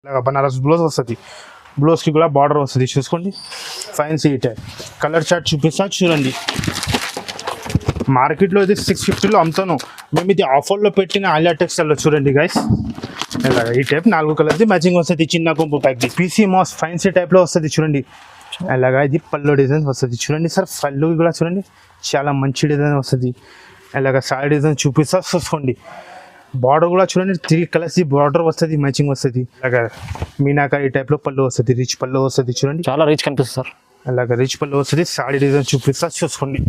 ఇలాగ బనారస్ బ్లౌజ్ వస్తుంది. బ్లౌజ్కి కూడా బార్డర్ వస్తుంది. చూసుకోండి ఫ్యాన్సీ టైప్. కలర్ చార్ట్ చూపిస్తా చూడండి. మార్కెట్లో ఇది 650లో అమ్ముతాను. మేము ఇది ఆఫర్లో పెట్టిన ఆలియా టెక్స్టైల్లో చూడండి గైస్. ఇలాగ ఈ టైప్ 4 కలర్ది మ్యాచింగ్ వస్తుంది. చిన్న కొంపు ప్యాక్ పీసీ మాస్ ఫ్యాన్సీ టైప్లో వస్తుంది చూడండి. అలాగా ఇది పళ్ళు డిజైన్ వస్తుంది చూడండి సార్. పళ్ళు కూడా చూడండి చాలా మంచి డిజైన్ వస్తుంది. అలాగ సారీ డిజైన్ చూపిస్తా చూసుకోండి. బార్డర్ కూడా చూడండి 3 కలర్స్ బార్డర్ వస్తుంది, మ్యాచింగ్ వస్తుంది. అలాగా మీనాకారి టైప్లో పళ్ళు వస్తుంది, రిచ్ పళ్ళు వస్తుంది చూడండి. చాలా రిచ్ కనిపిస్తుంది సార్. అలాగ రిచ్ పళ్ళు వస్తుంది. సారీ డిజైన్ చూపిస్తా చూసుకోండి.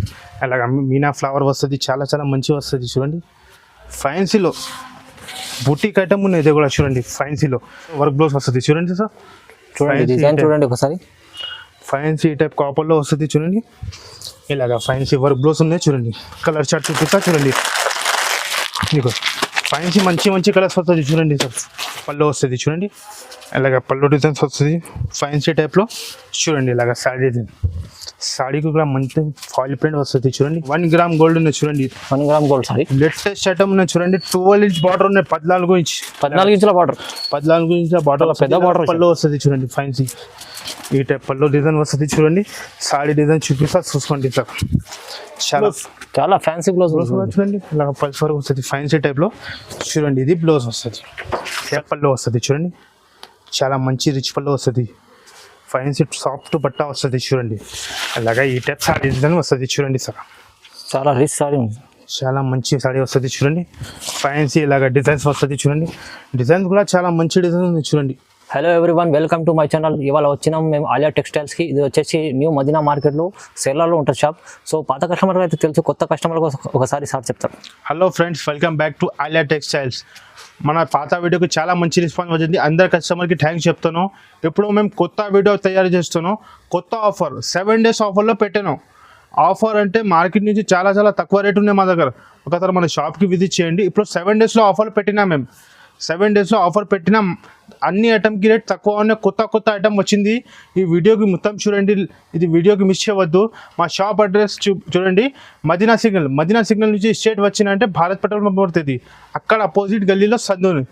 అలాగ మీనా ఫ్లవర్ వస్తుంది, చాలా చాలా మంచి వస్తుంది చూడండి. ఫ్యాన్సీలో బుటీక్ ఐటమ్ ఉన్నాయి. ఇది కూడా చూడండి ఫ్యాన్సీలో వర్క్ బ్లౌజ్ వస్తుంది చూడండి సార్. చూడండి డిజైన్ చూడండి ఒకసారి. ఫ్యాన్సీ టైప్ కాపర్లో వస్తుంది చూడండి. ఇలాగా ఫ్యాన్సీ వర్క్ బ్లౌజ్ ఉన్నాయి చూడండి. కలర్ చార్ట్ చూపిస్తా చూడండి. మీకు ఫ్యాన్సీ మంచి మంచి కలర్స్ వస్తుంది చూడండి సార్. పళ్ళు వస్తుంది చూడండి. ఇలాగ పళ్ళు డిజైన్స్ వస్తుంది ఫ్యాన్సీ టైప్లో చూడండి. ఇలాగ సారీ డిజైన్, సాడీకి కూడా మంచి ఫాయిల్ ప్రింట్ వస్తుంది చూడండి. 1 గ్రామ్ గోల్డ్ ఉన్నాయి చూడండి. 1 gram gold sorry. Latest item ఉన్నాయి చూడండి. 12 ఇంచ్ బార్డర్ ఉన్నాయి. 14 ఇంచ్ 14 ఇంచుల బార్డర్. 14 ఇంచుల బార్డర్ పెద్ద బార్డర్. పళ్ళు వస్తుంది చూడండి. ఫ్యాన్సీ ఈ టైప్ పళ్ళు డిజైన్ వస్తుంది చూడండి. సాడీ డిజైన్ చూపిస్తా చూసుకోండి సార్. చాలా ఫ్యాన్సీ బ్లౌజ్ చూడండి. ఇలా పల్స్ వరకు వస్తుంది ఫ్యాన్సీ టైప్లో చూడండి. ఇది బ్లౌజ్ వస్తుంది. పళ్ళు వస్తుంది చూడండి. చాలా మంచి రిచ్ పళ్ళు వస్తుంది. ఫ్యాన్సీ సాఫ్ట్ బట్ట వస్తుంది చూడండి. అలాగా ఈ టైప్ సారీ డిజైన్ వస్తుంది చూడండి సార్. చాలా రిచ్ సారీ ఉంది. చాలా మంచి సారీ వస్తుంది చూడండి. ఫ్యాన్సీ ఇలాగ డిజైన్స్ వస్తుంది చూడండి. డిజైన్స్ కూడా చాలా మంచి డిజైన్ ఉంది చూడండి. Hello everyone, welcome to my channel. ఇవాళ వచ్చినాం మేము ఆలియా టెక్స్టైల్స్కి. ఇది వచ్చేసి న్యూ మదీనా మార్కెట్లో సేలాలో ఉంటుంది షాప్. సో పాత కస్టమర్కి అయితే తెలుసు, కొత్త కస్టమర్కి ఒకసారి సార్ చెప్తారు. Hello friends, welcome back to Alia textiles. మన పాత వీడియోకి చాలా మంచి రెస్పాన్స్ వచ్చింది. అందరు కస్టమర్కి థ్యాంక్స్ చెప్తాను. ఇప్పుడు మేము కొత్త వీడియో తయారు చేస్తున్నాం. కొత్త ఆఫర్ 7 days ఆఫర్లో పెట్టాను. ఆఫర్ అంటే మార్కెట్ నుంచి చాలా చాలా తక్కువ రేట్ ఉన్నాయి మా దగ్గర. ఒకసారి మన షాప్కి విజిట్ చేయండి. ఇప్పుడు 7 daysలో ఆఫర్ పెట్టినా మేము. 7 daysలో ఆఫర్ పెట్టిన అన్ని ఐటమ్కి రేట్ తక్కువ ఉన్నాయి. కొత్త ఐటమ్ వచ్చింది. ఈ వీడియోకి మొత్తం చూడండి. ఇది వీడియోకి మిస్ చేయవద్దు. మా షాప్ అడ్రస్ చూడండి. మదీనా సిగ్నల్ నుంచి స్ట్రేట్ వచ్చినంటే భారత్ పెట్రోల్ పంప్ పడుతుంది. అక్కడ అపోజిట్ గల్లీలో సందుని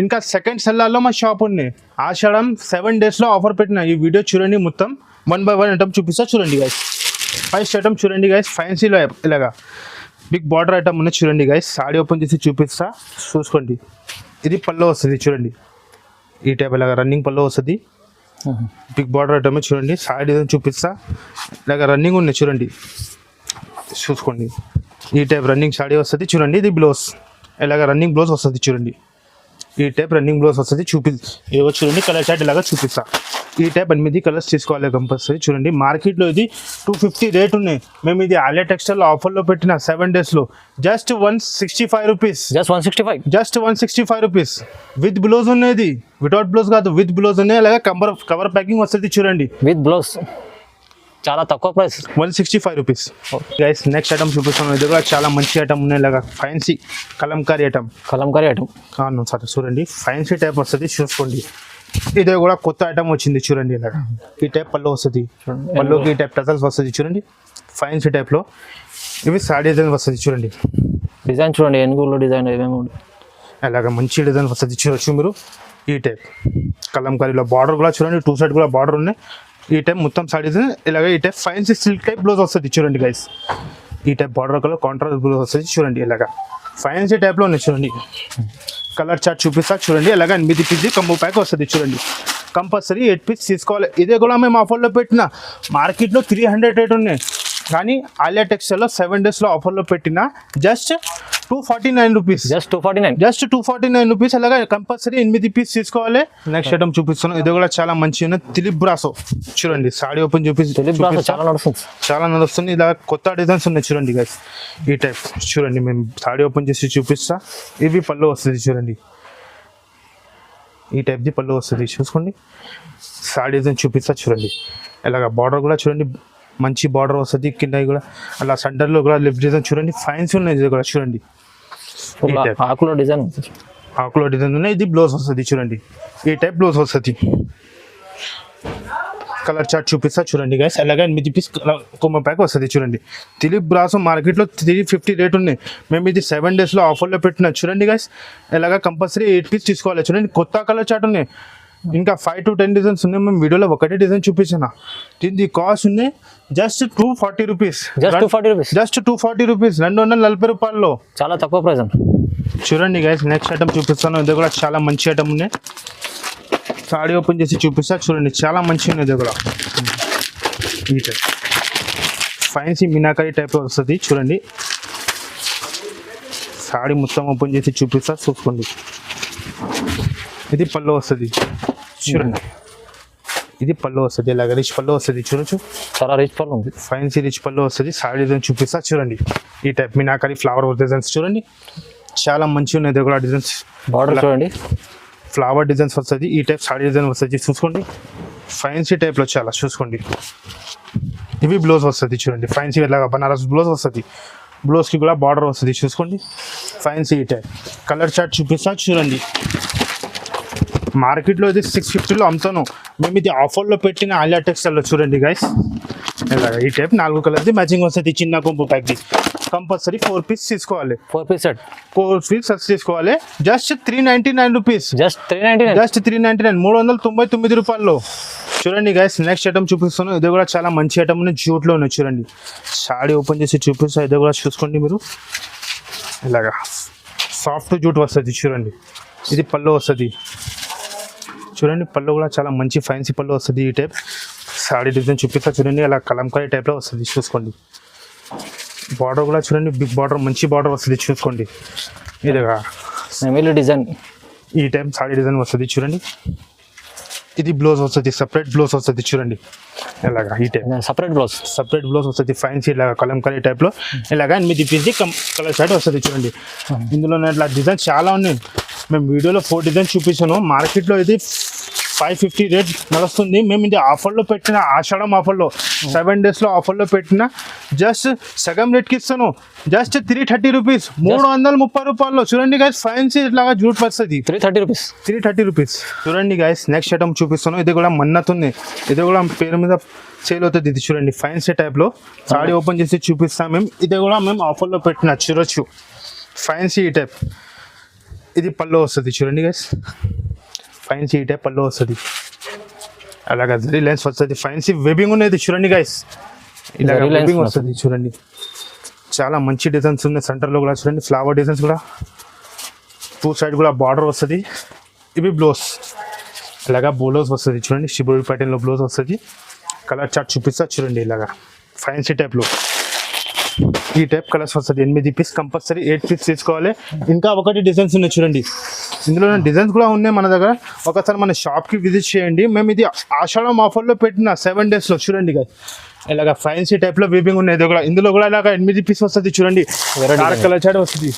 ఇంకా సెకండ్ సెల్లార్లో మా షాప్ ఉంది. ఆషాఢం 7 daysలో ఆఫర్ పెట్టిన. ఈ వీడియో చూడండి. మొత్తం 1 by 1 ఐటమ్ చూపిస్తా చూడండి గైస్. ఫస్ట్ ఐటమ్ చూడండి గైస్. ఫ్యాన్సీలో ఇలాగా బిగ్ బార్డర్ ఐటమ్ ఉంది చూడండి గైస్. సాడీ ఓపెన్ చేసి చూపిస్తా చూసుకోండి. ఇది పళ్ళు వస్తుంది చూడండి. ఈ టైప్ ఇలాగ రన్నింగ్ పళ్ళు వస్తుంది. బిగ్ బార్డర్ ఐటమ్ చూడండి. సారీ డిజైన్ చూపిస్తా. ఇలాగ రన్నింగ్ ఉన్నాయి చూడండి. చూసుకోండి. ఈ టైప్ రన్నింగ్ సాడీ వస్తుంది చూడండి. ఇది బ్లౌజ్ ఇలాగ రన్నింగ్ బ్లౌజ్ వస్తుంది చూడండి. ఈ టైప్ రన్నింగ్ బ్లౌజ్ వస్తుంది. ఏవో చూడండి. కలర్ చార్ట్ ఇలాగా చూపిస్తా. ఈ టైప్ 8 కలర్స్ తీసుకోవాలి కంపల్సరీ చూడండి. మార్కెట్లో ఇది 250 రేట్ ఉన్నాయి. మేము ఇది ఆలియా టెక్స్టైల్ ఆఫర్లో పెట్టిన 7 daysలో just 165 rupees. Just 165 rupees with blouse ఉన్నది. వితౌట్ బ్లౌజ్ కాదు, విత్ బ్లౌజ్ ఉన్నాయి. అలాగే కవర్ ప్యాకింగ్ వస్తుంది చూడండి. విత్ బ్లౌజ్ చాలా తక్కువ price, 165 rupees. Guys next item చూపిస్తున్నాను. ఇది కూడా చాలా మంచి ఐటమ్ ఉన్నాయి. ఇలాగా ఫ్యాన్సీ కలంకారీ ఐటమ్ కాను సార్ చూడండి. ఫ్యాన్సీ టైప్ వస్తుంది చూసుకోండి. ఇది కూడా కొత్త ఐటమ్ వచ్చింది చూడండి. ఇలాగా ఈ టైప్ పళ్ళు వస్తుంది. పళ్ళుకి ఈ టైప్ టజల్స్ వస్తుంది చూడండి. ఫ్యాన్సీ టైప్లో ఇవి సాడీ డిజైన్ వస్తుంది చూడండి. డిజైన్ చూడండి. ఎనుగులో డిజైన్ అలాగ మంచి డిజైన్ వస్తుంది చూడొచ్చు మీరు. ఈ టైప్ కలంకారీలో బార్డర్ కూడా చూడండి. 2 side కూడా బార్డర్ ఉన్నాయి. ఈ టైప్ మొత్తం సాడీ డిజైన్ ఇలాగ. ఈ type fancy silk type blouse వస్తుంది చూడండి గైస్. ఈ type border colour contrast blouse వస్తుంది చూడండి. ఇలాగా ఫ్యాన్సీ టైప్లో ఉన్నాయి చూడండి. కలర్ చార్ట్ చూపిస్తా చూడండి. అలాగే 8 పీస్ కంబో ప్యాక్ వస్తుంది చూడండి. కంపల్సరీ 8 పీస్ తీసుకోవాలి. ఇదే కూడా మేము ఆఫర్లో పెట్టిన. మార్కెట్లో 300 రేట్ ఉన్నాయి. కానీ ఆలియా టెక్స్టైల్లో 7 daysలో ఆఫర్లో పెట్టిన జస్ట్ 249 రూపీస్. Just 249 rupees. అలాగే కంపల్సరీ 8 పీస్ తీసుకోవాలి. నెక్స్ట్ ఐటమ్ చూపిస్తున్నాం. ఇది కూడా చాలా మంచి ఉంది. దిలీప్ బ్రాసో చూడండి. సాడీ ఓపెన్ చాలా నడుస్తుంది. ఇలా కొత్త డిజైన్స్ ఉన్నాయి చూడండి గైస్. ఈ టైప్ చూడండి. మేము సాడీ ఓపెన్ చేసి చూపిస్తా. ఇవి పళ్ళు వస్తుంది చూడండి. ఈ టైప్ది పళ్ళు వస్తుంది చూసుకోండి. సాడీ డిజైన్ చూపిస్తా చూడండి. ఇలాగ బార్డర్ కూడా చూడండి. మంచి బార్డర్ వస్తుంది. కింద కూడా అలా సెంటర్లో కూడా లిఫ్ట్ డిజైన్ చూడండి. ఫైన్స్ ఉన్నాయి. ఇది కూడా చూడండి. ఆకులో డిజైన్ ఉన్నాయి. ఇది బ్లౌజ్ వస్తుంది చూడండి. ఈ టైప్ బ్లౌజ్ వస్తుంది. కలర్ చార్ట్ చూపిస్తా చూడండి గైస్. అలాగే 8 పీస్ కొమ్మ ప్యాక్ వస్తుంది చూడండి. దిలీప్ బ్రాసో మార్కెట్లో 350 రేట్ ఉన్నాయి. మేము ఇది 7 daysలో ఆఫర్లో పెట్టిన చూడండి గైస్. ఇలాగా కంపల్సరీ 8 పీస్ తీసుకోవాలి చూడండి. కొత్త కలర్ చార్ట్ ఉన్నాయి. ఇంకా 5 to 10 డిజైన్స్ ఉన్నాయి. మేము వీడియోలో ఒకటే డిజైన్ చూపించాను. దీని కాస్ట్ ఉన్నాయి just 240 rupees. Just 240 rupees. Just 240 rupees, 240 రూపాయల్లో. చాలా తక్కువ ప్రైస్ అండి. చూడండి గైస్, నెక్స్ట్ ఐటమ్ చూపిస్తాను. ఇది కూడా చాలా మంచి ఐటమ్ ఉన్నాయి. సాడీ ఓపెన్ చేసి చూపిస్తా చూడండి, చాలా మంచి ఉన్నాయి. ఇది కూడా ఈ టైప్ ఫ్యాన్సీ మీనాకరీ టైప్లో వస్తుంది. చూడండి సాడీ మొత్తం ఓపెన్ చేసి చూపిస్తా చూసుకోండి. ఇది పళ్ళు వస్తుంది చూడండి, ఇది పళ్ళు వస్తుంది. ఇలాగ రిచ్ పళ్ళు వస్తుంది, చూడొచ్చు. చాలా రిచ్ పళ్ళు ఉంది. ఫ్యాన్సీ రిచ్ పళ్ళు వస్తుంది. సాడీ డిజైన్ చూపిస్తా చూడండి. ఈ టైప్ మీనాకరీ ఫ్లవర్ డిజైన్స్ చూడండి, చాలా మంచిగా ఉన్నాయి. ఇది కూడా డిజైన్స్ బార్డర్ చూడండి, ఫ్లవర్ డిజైన్స్ వస్తుంది. ఈ టైప్ సాడీ డిజైన్ వస్తుంది చూసుకోండి. ఫ్యాన్సీ టైప్లో చాలా చూసుకోండి. ఇవి బ్లౌజ్ వస్తుంది చూడండి, ఫ్యాన్సీ ఇలాగా బనారస్ బ్లౌజ్ వస్తుంది. బ్లౌజ్కి కూడా బార్డర్ వస్తుంది చూసుకోండి. ఫ్యాన్సీ ఈ టైప్ కలర్ చార్ట్ చూపిస్తా చూడండి. మార్కెట్లో ఇది 650లో అమ్ముతాను. మేము ఇది ఆఫర్లో పెట్టిన ఆలియా టెక్స్టైల్లో చూడండి గైస్. ఇలాగ ఈ టైప్ 4 కలర్ది మ్యాచింగ్ వస్తుంది. చిన్న కొంపు ప్యాక్ది కంపల్సరీ 4 పీస్ తీసుకోవాలి. 4 పీస్ సెట్, 4 పీస్ తీసుకోవాలి. Just 399 rupees. జస్ట్ 399. జస్ట్ 399, 399 రూపాయల్లో. చూడండి గైస్, నెక్స్ట్ ఐటమ్ చూపిస్తాను. ఇది కూడా చాలా మంచి ఐటమ్ ఉంది, జ్యూట్లో ఉన్నాయి చూడండి. సాడీ ఓపెన్ చేసి చూపిస్తా. ఇది కూడా చూసుకోండి మీరు. ఇలాగా సాఫ్ట్ జూట్ వస్తుంది చూడండి. ఇది పళ్ళు వస్తుంది చూడండి. పళ్ళు కూడా చాలా మంచి ఫ్యాన్సీ పళ్ళు వస్తుంది. ఈ టైప్ సాడీ డిజైన్ చూపిస్తా చూడండి. అలా కలంకారీ టైప్లో వస్తుంది చూసుకోండి. బార్డర్ కూడా చూడండి, బిగ్ బార్డర్, మంచి బార్డర్ వస్తుంది చూసుకోండి. ఇదిగా నెమిలి డిజైన్, ఈ టైప్ సాడీ డిజైన్ వస్తుంది చూడండి. ఇది బ్లౌజ్ వస్తుంది, సపరేట్ బ్లౌజ్ వస్తుంది చూడండి. ఇలాగా ఈ టైప్ సపరేట్ బ్లౌజ్ వస్తుంది. ఫ్యాన్సీ ఇలాగా కలంకారీ టైప్లో ఇలాగా 8 పీస్ది కలర్ షర్ట్ వస్తుంది చూడండి. ఇందులో ఇట్లా డిజైన్ చాలా ఉన్నాయి. మేము వీడియోలో 4 డిజైన్స్ చూపించాను. మార్కెట్లో ఇది 550 రేట్ నడుస్తుంది. మేము ఇది ఆఫర్లో పెట్టిన, ఆషాఢం ఆఫర్లో 7 డేస్లో ఆఫర్లో పెట్టిన జస్ట్ సగం రేట్కి ఇస్తాను. జస్ట్ 330 రూపీస్, 330 రూపాయల్లో. చూడండి గైస్, ఫ్యాన్సీ ఇట్లాగా జూట్ వస్తుంది. 330 రూపీస్. చూడండి గైస్, నెక్స్ట్ ఐటమ్ చూపిస్తాను. ఇది కూడా మన్నత్ ఉంది. ఇది కూడా పేరు మీద సేల్ అవుతుంది. ఇది చూడండి, ఫ్యాన్సీ టైప్లో. సాడీ ఓపెన్ చేసి చూపిస్తాం మేము. ఇది కూడా మేము ఆఫర్లో పెట్టిన, చూడొచ్చు. ఫ్యాన్సీ ఈ టైప్. ఇది పళ్ళు వస్తుంది చూడండి గైస్. ఫ్యాన్సీ ఈ టైప్ పళ్ళు వస్తుంది. అలాగా జరీ లైన్స్ వస్తుంది. ఫ్యాన్సీ వెబింగ్ ఉన్నది చూడండి గైస్. ఇలాగ వెబింగ్ వస్తుంది చూడండి. చాలా మంచి డిజైన్స్ ఉన్నాయి. సెంటర్లో కూడా చూడండి ఫ్లవర్ డిజైన్స్ కూడా. 2 సైడ్ కూడా బార్డర్ వస్తుంది. ఇవి బ్లౌజ్, ఇలాగా బ్లౌజ్ వస్తుంది చూడండి. శిబుడి ప్యాటర్న్లో బ్లౌజ్ వస్తుంది. కలర్ చార్ట్ చూపిస్తా చూడండి. ఇలాగా ఫ్యాన్సీ టైప్లో ఈ టైప్ కలర్స్ వస్తుంది. 8 పీస్ కంపల్సరీ, 8 పీస్ తీసుకోవాలి. ఇంకా ఒకటి డిజైన్స్ ఉన్నాయి చూడండి. ఇందులో డిజైన్స్ కూడా ఉన్నాయి మన దగ్గర. ఒకసారి మన షాప్కి విజిట్ చేయండి. మేము ఇది ఆషాఢం ఆఫర్లో పెట్టిన 7 డేస్లో చూడండి కదా. ఇలాగ ఫ్యాన్సీ టైప్లో వీవింగ్ ఉన్నాయి. ఇందులో కూడా ఇలాగ 8 పీస్ వస్తుంది చూడండి. డార్క్ కలర్ చాట్ వస్తుంది,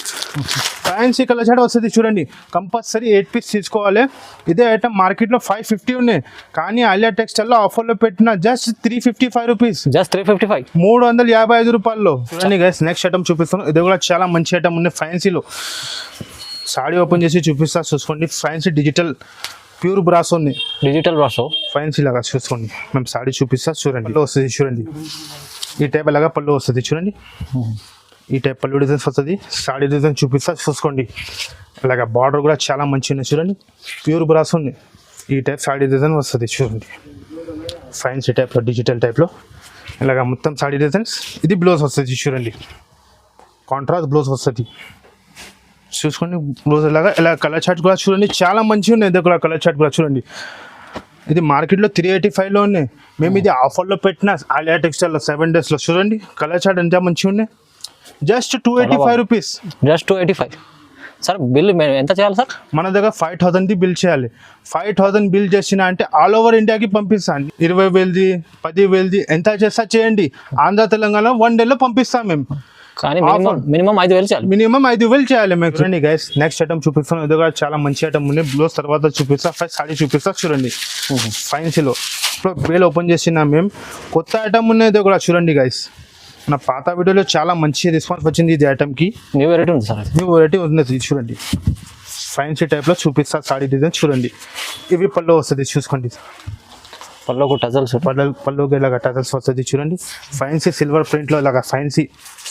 ఫ్యాన్సీ కలర్ చాట్ వస్తుంది చూడండి. కంపల్సరీ 8 పీస్ తీసుకోవాలి. ఇదే ఐటమ్ మార్కెట్లో 550 ఉన్నాయి, కానీ ఆలియా టెక్స్టైల్లో ఆఫర్లో పెట్టిన జస్ట్ 355 రూపీస్. జస్ట్ 355, 355 రూపాయల్లో. చూడండి గైస్, నెక్స్ట్ ఐటమ్ చూపిస్తాను. ఇది కూడా చాలా మంచి ఐటమ్ ఉంది ఫ్యాన్సీలో. సాడీ ఓపెన్ చేసి చూపిస్తా చూసుకోండి. ఫ్యాన్సీ డిజిటల్ ప్యూర్ బ్రాసో ఉంది. డిజిటల్ బ్రాసో ఫ్యాన్సీ లాగా చూసుకోండి. మేము సాడీ చూపిస్తా చూడండి. పళ్ళు వస్తుంది చూడండి. ఈ టైప్ అలాగా పళ్ళు వస్తుంది చూడండి. ఈ టైప్ పళ్ళు డిజైన్స్ వస్తుంది. సాడీ డిజైన్ చూపిస్తా చూసుకోండి. ఇలాగ బార్డర్ కూడా చాలా మంచిగా ఉంది చూడండి. ప్యూర్ బ్రాసో ఉంది. ఈ టైప్ సాడీ డిజైన్ వస్తుంది చూడండి. ఫ్యాన్సీ టైప్లో, డిజిటల్ టైప్లో ఇలాగ మొత్తం సాడీ డిజైన్స్. ఇది బ్లౌజ్ వస్తుంది చూడండి. కాంట్రాస్ట్ బ్లౌజ్ వస్తుంది చూసుకోండి. బ్లౌజ్ ఇలాగా ఇలా కలర్ చార్ట్ కూడా చూడండి, చాలా మంచిగా ఉన్నాయి. ఇది కూడా కలర్ చార్ట్ కూడా చూడండి. ఇది మార్కెట్లో 385లో ఉన్నాయి. మేము ఇది ఆఫర్లో పెట్టిన ఆలియా టెక్స్టైల్లో 7 డేస్లో. చూడండి కలర్ చార్ట్ ఎంత మంచిగా ఉన్నాయి. Just 285 rupees. Just 285. Sir bill ఎంత చేయాలి సార్? మన దగ్గర 5000ది బిల్ చేయాలి. 5000 బిల్ చేసిన అంటే ఆల్ ఓవర్ ఇండియాకి పంపిస్తాను. 20,000ది, 10,000ది ఎంత చేస్తా చేయండి. ఆంధ్ర తెలంగాణ 1 డేలో పంపిస్తాం మేము. కానీ మినిమం 5,000 చేయాలి. మినిమం 5,000 చేయాలి మేము. చూడండి గైస్, నెక్స్ట్ ఐటమ్ చూపిస్తాను. ఇది కూడా చాలా మంచి ఐటమ్ ఉంది. బ్లౌజ్ తర్వాత చూపిస్తా, ఫస్ట్ సాడీ చూపిస్తా చూడండి. ఫ్యాన్సీలో ఇప్పుడు బేల్ ఓపెన్ చేసిన మేము కొత్త ఐటమ్ ఉన్నాయి. ఇది కూడా చూడండి గైస్. నా పాత వీడియోలో చాలా మంచి రెస్పాన్స్ వచ్చింది ఇది ఐటమ్కి. న్యూ వెరైటీ ఉంది సార్. న్యూ వెరైటీ ఉంది చూడండి. ఫ్యాన్సీ టైప్లో చూపిస్తా సాడీ డిజైన్ చూడండి. ఇవి పళ్ళు వస్తుంది చూసుకోండి. పళ్ళకు టజల్స్, పళ్ళుకి ఇలాగ టజల్స్ వస్తుంది చూడండి. ఫ్యాన్సీ సిల్వర్ ప్రింట్లో ఇలాగ ఫ్యాన్సీ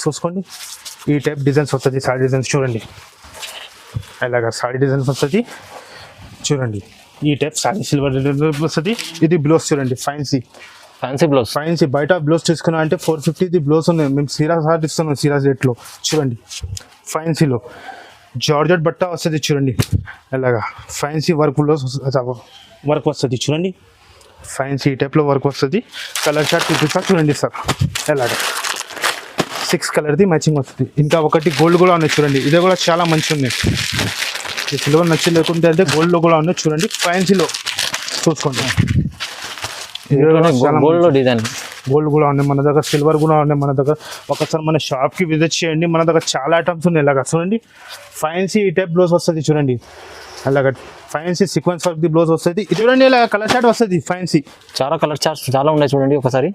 చూసుకోండి. ఈ టైప్ డిజైన్స్ వస్తుంది. సాడీ డిజైన్స్ చూడండి. ఇలాగ సాడీ డిజైన్స్ వస్తుంది చూడండి. ఈ టైప్ సారీ సిల్వర్ వస్తుంది. ఇది బ్లౌజ్ చూడండి ఫ్యాన్సీ బ్లౌజ్. ఫ్యాన్సీ బయట బ్లౌజ్ తీసుకున్నా అంటే 450 ఇది బ్లౌజ్ ఉన్నాయి. మేము సిరాజ్ హార్ట్ ఇస్తున్నాం, సిరాజ్ రేట్లో చూడండి. ఫ్యాన్సీలో జార్జెట్ బట్ట వస్తుంది చూడండి, అలాగా ఫ్యాన్సీ వర్క్ వస్తుంది చూడండి. ఫ్యాన్సీ ఈ టైప్లో వర్క్ వస్తుంది. కలర్ షార్ట్ చూపిస్తా చూడండి సార్, ఎలాగా 6 కలర్ది మ్యాచింగ్ వస్తుంది. ఇంకా ఒకటి గోల్డ్ కూడా ఉన్నాయి చూడండి, ఇది కూడా చాలా మంచిగా ఉన్నాయి. ఈ సిల్వర్ నచ్చి లేకుంటే అంటే గోల్డ్లో కూడా ఉన్నాయి చూడండి. ఫ్యాన్సీలో చూసుకోండి, గోల్డ్ డిజైన్. గోల్డ్ కూడా ఉన్నాయి మన దగ్గర, సిల్వర్ కూడా ఉన్నాయి మన దగ్గర. ఒకసారి మన షాప్కి విజిట్ చేయండి, మన దగ్గర చాలా ఐటమ్స్ ఉన్నాయి. ఇలాగా చూడండి, ఫ్యాన్సీ ఈ టైప్ బ్లౌజ్ వస్తుంది చూడండి, అలాగా fancy sequence work the blouse వస్తుంది. ఇది చూడండి ఇలా కలర్ చార్ట్ వస్తుంది. ఫ్యాన్సీ చాలా కలర్ చార్ట్స్ చాలా ఉన్నాయి చూడండి ఒకసారి.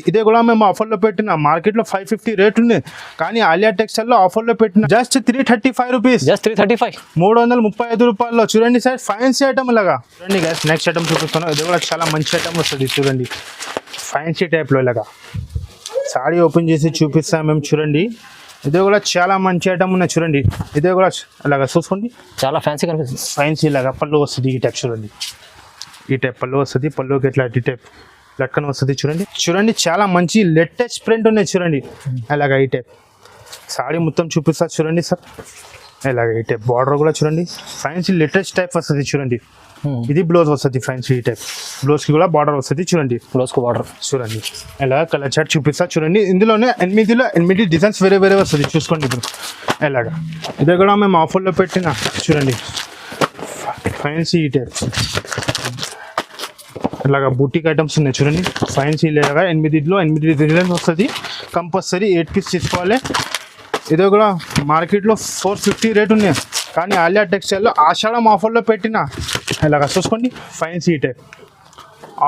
ఇదే కూడా మేము ఆఫర్లో పెట్టిన, మార్కెట్లో 550 రేట్ ఉంది, కానీ ఆలియా టెక్స్టైల్లో ఆఫర్లో పెట్టిన జస్ట్ 335 రూపీస్. జస్ట్ 335, 335 రూపాయల్లో చూడండి సార్. ఫ్యాన్సీ ఐటమ్ ఇలాగా చూడండి గైస్. నెక్స్ట్ ఐటమ్ చూపిస్తాను, ఇది కూడా చాలా మంచి ఐటమ్ వస్తుంది చూడండి, ఫ్యాన్సీ టైప్లో ఇలాగా. సారీ ఓపెన్ చేసి చూపిస్తాం మేము చూడండి. ఇదే కూడా చాలా మంచి ఐటమ్ ఉన్నాయి చూడండి. ఇదే కూడా అలాగా చూసుకోండి, చాలా ఫ్యాన్సీ కనిపిస్తుంది. ఫ్యాన్సీ లాగా పళ్ళు వస్తుంది. ఈ టైప్ చూడండి, ఈ టైప్ పళ్ళు వస్తుంది. పళ్ళుకి ఎట్లా ఈ టైప్ లక్కన వస్తుంది చూడండి. చూడండి చాలా మంచి లేటెస్ట్ ప్రింట్ ఉన్నాయి చూడండి, అలాగా ఈ టైప్. సారీ మొత్తం చూపిస్తా చూడండి సార్, అలాగే ఈ టైప్. బార్డర్ కూడా చూడండి, ఫ్యాన్సీ లేటెస్ట్ టైప్ వస్తుంది చూడండి. ఇది బ్లౌజ్ వస్తుంది ఫ్యాన్సీ ఈ టైప్. బ్లౌజ్కి కూడా బార్డర్ వస్తుంది చూడండి, బ్లౌజ్కి బార్డర్ చూడండి. ఇలా కలర్ చార్ట్ చూపిస్తా చూడండి. ఇందులోనే 8 డిజైన్స్ వేరే వేరే వస్తుంది చూసుకోండి ఇప్పుడు. ఎలాగా ఇదే కూడా మేము ఆఫర్లో పెట్టిన చూడండి, ఫ్యాన్సీ ఈ టైప్. ఇలాగా బూటిక్ ఐటమ్స్ ఉన్నాయి చూడండి, ఫ్యాన్సీ లాగా 8 డిజైన్స్ వస్తుంది. కంపల్సరీ 8 పీస్ తీసుకోవాలి. ఇదే కూడా మార్కెట్లో 450 రేట్ ఉన్నాయి, కానీ ఆలియా టెక్స్టైల్లో ఆషాఢం ఆఫర్లో పెట్టిన, ఇలాగా చూసుకోండి. ఫ్యాన్సీ టైప్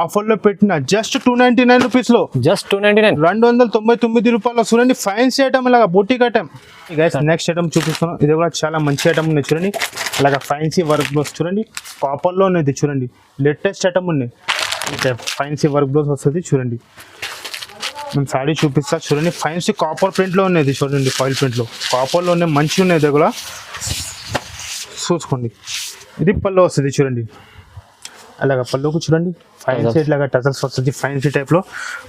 ఆఫర్లో పెట్టిన జస్ట్ 299 రూపీస్లో, జస్ట్ 299, 299 రూపాయలు చూడండి. ఫ్యాన్సీ ఐటమ్ ఇలాగా boutique item. Guys next item చూపిస్తున్నాం, ఇది కూడా చాలా మంచి ఐటమ్ ఉన్నాయి చూడండి, అలాగా ఫ్యాన్సీ వర్క్ బ్లౌజ్ చూడండి. కాపర్లో ఉన్నది చూడండి, లేటెస్ట్ ఐటమ్ ఉన్నాయి. ఫ్యాన్సీ వర్క్ బ్లౌజ్ వస్తుంది చూడండి. మేము సారీ చూపిస్తా చూడండి, ఫ్యాన్సీ కాపర్ ప్రింట్లో ఉన్నది చూడండి, ఫాయిల్ ప్రింట్లో కాపర్లో ఉన్నాయి, మంచిగా ఉన్నాయి. ఇది కూడా చూసుకోండి. ఇది పళ్ళు వస్తుంది చూడండి, అలాగా పళ్ళుకు చూడండి ఫ్యాన్సీ ఇట్లాగా టజల్స్ వస్తుంది ఫ్యాన్సీ టైప్లో.